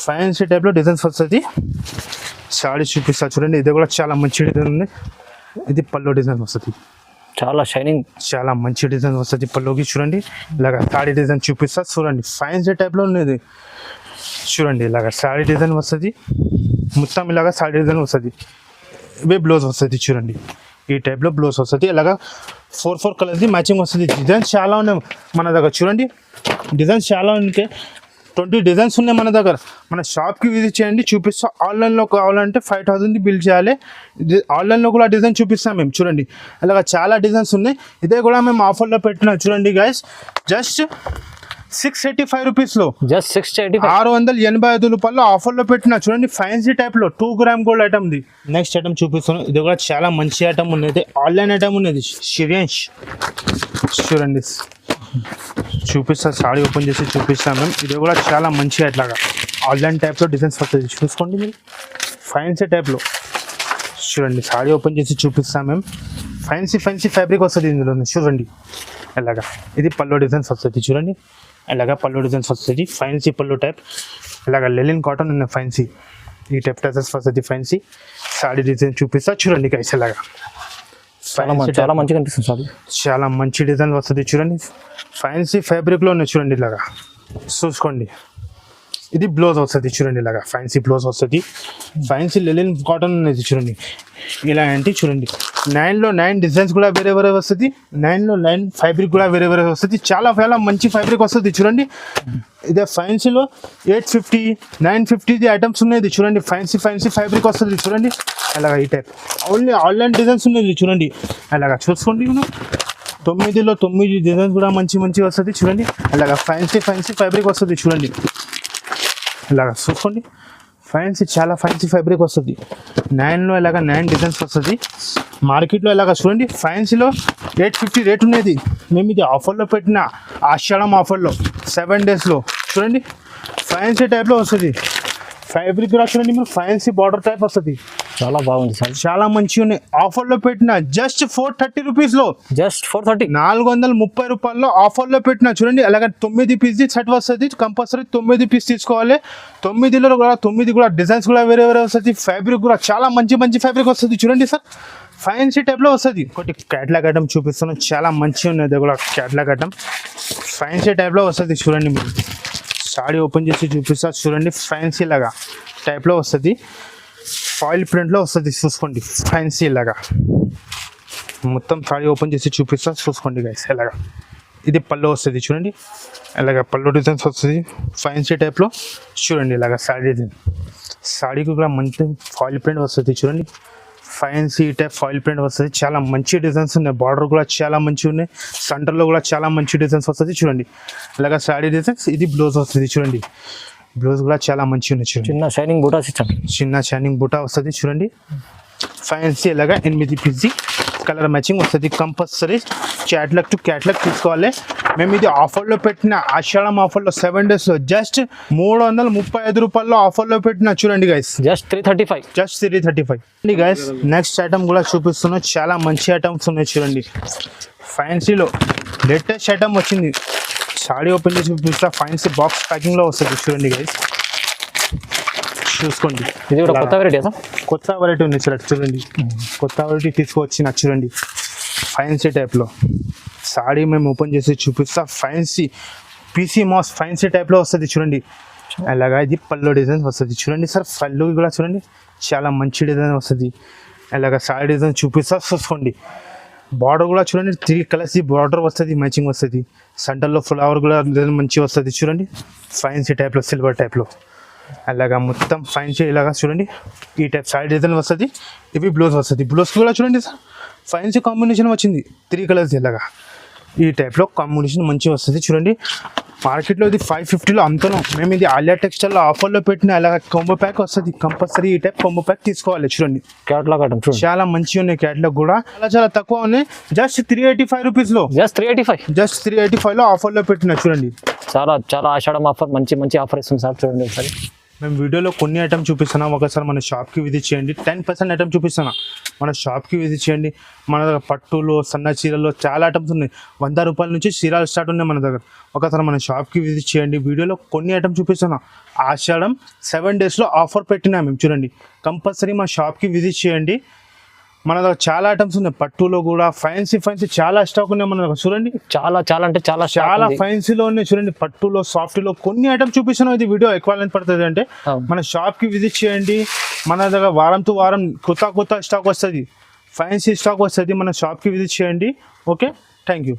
ఫ్యాన్సీ టైప్లో డిజైన్స్ వస్తుంది. సారీ చూపిస్తా చూడండి, ఇది కూడా చాలా మంచి డిజైన్ ఉంది. ఇది పల్లో డిజైన్ వస్తుంది, చాలా షైనింగ్, చాలా మంచి డిజైన్ వస్తుంది పల్లోకి. చూడండి ఇలాగ సారీ డిజైన్ చూపిస్తా చూడండి, ఫ్యాన్సీ టైప్లో ఉన్నది. చూడండి ఇలాగ సారీ డిజైన్ వస్తుంది, మొత్తం ఇలాగ సారీ డిజైన్ వస్తుంది. ఇవే బ్లౌజ్ వస్తుంది చూడండి, ఈ టైప్లో బ్లౌజ్ వస్తుంది. ఇలాగ 4 కలర్ది మ్యాచింగ్ వస్తుంది. డిజైన్స్ చాలా ఉన్నాయి మన దగ్గర చూడండి, డిజైన్స్ చాలా ఉన్నాయి. 20 డిజైన్స్ ఉన్నాయి మన దగ్గర. మన షాప్కి విజిట్ చేయండి, చూపిస్తాం. ఆన్లైన్లో కావాలంటే 5000 బిల్ చేయాలి. ఆన్లైన్లో కూడా డిజైన్ చూపిస్తాం మేము. చూడండి అలాగా చాలా డిజైన్స్ ఉన్నాయి. ఇదే కూడా మేము ఆఫర్లో పెట్టినా చూడండి గైస్, జస్ట్ 685 రూపీస్లో, జస్ట్ 685, 685 రూపాయలు ఆఫర్లో పెట్టినా చూడండి. ఫ్యాన్సీ టైప్లో 2 గ్రామ్ గోల్డ్ ఐటమ్ది. నెక్స్ట్ ఐటమ్ చూపిస్తాను, ఇది కూడా చాలా మంచి ఐటమ్ ఉన్నది, ఆన్లైన్ ఐటమ్ ఉన్నది. షిరియన్స్ చూడండి చూపిస్తా, సారీ ఓపెన్ చేసి చూపిస్తాను మేము. ఇది కూడా చాలా మంచి అట్లాగా ఆన్లైన్ టైప్లో డిజైన్స్ వస్తుంది. చూసుకోండి మీరు, ఫ్యాన్సీ టైప్లో చూడండి. సారీ ఓపెన్ చేసి చూపిస్తాం మేము. ఫ్యాన్సీ ఫ్యాబ్రిక్ వస్తుంది ఇందులో చూడండి. అలాగా ఇది పల్లో డిజైన్స్ వస్తుంది చూడండి, అలాగా పల్లో డిజైన్స్ వస్తుంది. ఫ్యాన్సీ పల్లో టైప్, అలాగా లెలిన్ కాటన్ ఉన్న ఫ్యాన్సీ, ఈ టైప్ డ్రెస్సెస్ వస్తుంది ఫ్యాన్సీ. సారీ డిజైన్ చూపిస్తా చూడండి గైస్. అలాగా చాలా మంచిగా అనిపిస్తుంది సార్, చాలా మంచి డిజైన్ వస్తుంది చూడండి. ఫ్యాన్సీ ఫ్యాబ్రిక్లో ఉన్నాయి చూడండి, ఇలాగా చూసుకోండి. ఇది బ్లౌజ్ వస్తుంది చూడండి, ఇలాగా ఫ్యాన్సీ బ్లౌజ్ వస్తుంది. ఫ్యాన్సీ లెలిన్ కాటన్ ఉన్నది చూడండి. ఇలా అంటే చూడండి, 9లో 9 డిజైన్స్ కూడా వేరే వేరే వస్తుంది. 9లో 9 ఫ్యాబ్రిక్ కూడా వేరే వేరే వస్తుంది. చాలా మంచి ఫ్యాబ్రిక్ వస్తుంది చూడండి. ఇదే ఫ్యాన్సీలో 850, 950 ఐటమ్స్ ఉన్నాయి చూడండి. ఫ్యాన్సీ ఫ్యాబ్రిక్ వస్తుంది చూడండి. అలాగా ఈ టైప్ ఓన్లీ ఆన్లైన్ డిజైన్స్ ఉన్నాయి చూడండి. అలాగా చూసుకోండి, 9లో 9 డిజైన్స్ కూడా మంచి వస్తుంది చూడండి. అలాగా ఫ్యాన్సీ ఫ్యాబ్రిక్ వస్తుంది చూడండి. ఇలాగా చూసుకోండి, చాలా ఫ్యాన్సీ ఫ్యాబ్రిక్ వస్తుంది. 9లో ఇలాగా 9 డిజైన్స్ వస్తుంది. మార్కెట్లో ఇలాగా చూడండి, ఫ్యాన్సీలో 850 రేట్ ఉన్నది. మేము ఇది ఆఫర్లో పెట్టిన, ఆషాఢం ఆఫర్లో 7 డేస్లో చూడండి. ఫ్యాన్సీ టైప్లో వస్తుంది. ఫ్యాబ్రిక్ కూడా చూడండి మీరు, ఫ్యాన్సీ బార్డర్ టైప్ వస్తుంది. చాలా బాగుంది సార్, చాలా మంచిగా ఉన్నాయి. ఆఫర్లో పెట్టిన జస్ట్ 430 రూపీస్లో, జస్ట్ 430, 430 రూపాయల్లో ఆఫర్లో పెట్టిన చూడండి. అలాగే 9 పీస్ది సెట్ వస్తుంది. కంపల్సరీ 9 పీస్ తీసుకోవాలి. 9లో కూడా డిజైన్స్ కూడా వేరే వస్తుంది. ఫ్యాబ్రిక్ కూడా చాలా మంచి ఫ్యాబ్రిక్ వస్తుంది చూడండి సార్. ఫ్యాన్సీ టైప్లో వస్తుంది. ఒకటి క్యాట్లాగ్ ఐటమ్ చూపిస్తున్నాను, చాలా మంచిగా ఉన్నది కూడా క్యాట్లాగ్ ఐటమ్. ఫ్యాన్సీ టైప్లో వస్తుంది చూడండి మీరు. సారీ ఓపెన్ చేసి చూపిస్తా చూడండి. ఫ్యాన్సీ లాగా టైప్లో వస్తుంది, ఫాయిల్ ప్రింట్లో వస్తుంది చూసుకోండి. ఫ్యాన్సీ లాగా మొత్తం సారీ ఓపెన్ చేసి చూపిస్తా చూసుకోండి గైస్. ఎలాగా ఇది పళ్ళు వస్తుంది చూడండి. అలాగా పళ్ళు డిజైన్స్ వస్తుంది ఫ్యాన్సీ టైప్లో చూడండి. ఇలాగా సారీ డిజైన్, సారీకి కూడా మంచి ఫాయిల్ ప్రింట్ వస్తుంది చూడండి. ఫ్యాన్సీ టైప్ ఫాయిల్ ప్రింట్ వస్తుంది. చాలా మంచి డిజైన్స్ ఉన్నాయి. బార్డర్ కూడా చాలా మంచిగా ఉన్నాయి. సెంటర్లో కూడా చాలా మంచి డిజైన్స్ వస్తుంది చూడండి. అలాగా సారీ డిజైన్స్. ఇది బ్లౌజ్ వస్తుంది చూడండి. బ్లౌజ్ కూడా చాలా మంచిగా ఉన్నాయి చూడండి. చిన్న షైనింగ్ బూటా సిస్టమ్, చిన్న షైనింగ్ బూటా వస్తుంది చూడండి. ఫ్యాన్సీ అలాగా 8 పీస్ కలర్ మ్యాచింగ్ వస్తుంది. కంపల్సరీ క్యాట్లాగ్ టు క్యాట్లాగ్ తీసుకోవాలి. మేము ఇది ఆఫర్లో పెట్టిన, ఆషాఢం ఆఫర్లో 7 డేస్లో జస్ట్ 335 రూపాయల్లో ఆఫర్లో పెట్టిన చూడండి guys. Just 335, just 335 guys. Next item కూడా చూపిస్తున్నాం, చాలా మంచి ఐటమ్స్ ఉన్నాయి చూడండి. ఫ్యాన్సీలో లేటెస్ట్ ఐటమ్ వచ్చింది. సారీ ఓపెన్ చేసి చూపిస్తా. ఫ్యాన్సీ బాక్స్ ప్యాకింగ్లో వస్తుంది చూడండి గైస్. చూసుకోండి, ఇది కూడా కొత్త వెరైటీ, కొత్త వెరైటీ ఉంది చూడండి. కొత్త వెరైటీ తీసుకువచ్చిన చూడండి. ఫ్యాన్సీ టైప్లో సారీ మేము ఓపెన్ చేసి చూపిస్తా. ఫ్యాన్సీ పీసీ మాస్ ఫ్యాన్సీ టైప్లో వస్తుంది చూడండి. అలాగా ఇది పళ్ళు డిజైన్ వస్తుంది చూడండి సార్. పళ్ళు కూడా చూడండి, చాలా మంచి డిజైన్ వస్తుంది. అలాగా సారీ డిజైన్ చూపిస్తా చూసుకోండి. బార్డర్ కూడా చూడండి, 3 కలర్స్ బార్డర్ వస్తుంది, మ్యాచింగ్ వస్తుంది. సెంటర్లో ఫ్లవర్ కూడా డిజైన్ మంచిగా వస్తుంది చూడండి. ఫ్యాన్సీ టైప్లో సిల్వర్ టైప్లో అలాగా మొత్తం ఫ్యాన్సీ ఇలాగా చూడండి. ఈ టైప్ సారీ డిజైన్ వస్తుంది. ఇవి బ్లౌజ్ వస్తుంది. బ్లౌజ్ కూడా చూడండి సార్, ఫ్యాన్సీ కాంబినేషన్ వచ్చింది. 3 కలర్స్ ఇలాగా ఈ టైప్లో కాంబినేషన్ మంచిగా వస్తుంది చూడండి. మార్కెట్లో ఇది 550లో అమ్ముతున్నాం మేము. ఇది ఆలియా టెక్స్టైల్లో ఆఫర్లో పెట్టిన అలాగా కాంబో ప్యాక్ వస్తుంది. కంపల్సరీ ఈ టైప్ కాంబో ప్యాక్ తీసుకోవాలి చూడండి. క్యాట్లాగ్ ఐటమ్ చూడండి, చాలా మంచిగా ఉన్నాయి. క్యాట్లాగ్ కూడా చాలా తక్కువ ఉన్నాయి. జస్ట్ 385 రూపీస్లో, జస్ట్ 385, జస్ట్ 385లో ఆఫర్లో పెట్టిన చూడండి. చాలా ఆషాఢం ఆఫర్, మంచి ఆఫర్ ఇస్తుంది సార్ చూడండి ఒకసారి. మేము వీడియోలో కొన్ని ఐటమ్ చూపిస్తున్నాం, ఒకసారి మన షాప్కి విజిట్ చేయండి. 10% ఐటమ్ చూపిస్తున్నా, మన షాప్కి విజిట్ చేయండి. మన దగ్గర పట్టులో, సన్న చీరలో చాలా ఐటమ్స్ ఉన్నాయి. 100 రూపాయల నుంచి చీరలు స్టార్ట్ ఉన్నాయి మన దగ్గర. ఒకసారి మన షాప్కి విజిట్ చేయండి. వీడియోలో కొన్ని ఐటమ్ చూపిస్తున్నా. ఆషాఢం 7 డేస్లో ఆఫర్ పెట్టినా మేము, చూడండి. కంపల్సరీ మా షాప్కి విజిట్ చేయండి. మన దగ్గర చాలా ఐటమ్స్ ఉన్నాయి. పట్టులో కూడా ఫ్యాన్సీ చాలా స్టాక్ ఉన్నాయి మన దగ్గర, చూడండి. చాలా చాలా అంటే చాలా చాలా ఫ్యాన్సీలో ఉన్నాయి, చూడండి. పట్టులో, సాఫ్ట్లో కొన్ని ఐటమ్ చూపిస్తున్నాం. ఇది వీడియో ఎక్కువ లెంత్ పడుతుంది అంటే మన షాప్కి విజిట్ చేయండి. మన దగ్గర వారం టు వారం కొత్త స్టాక్ వస్తుంది, ఫ్యాన్సీ స్టాక్ వస్తుంది. మన షాప్కి విజిట్ చేయండి. Okay, thank you.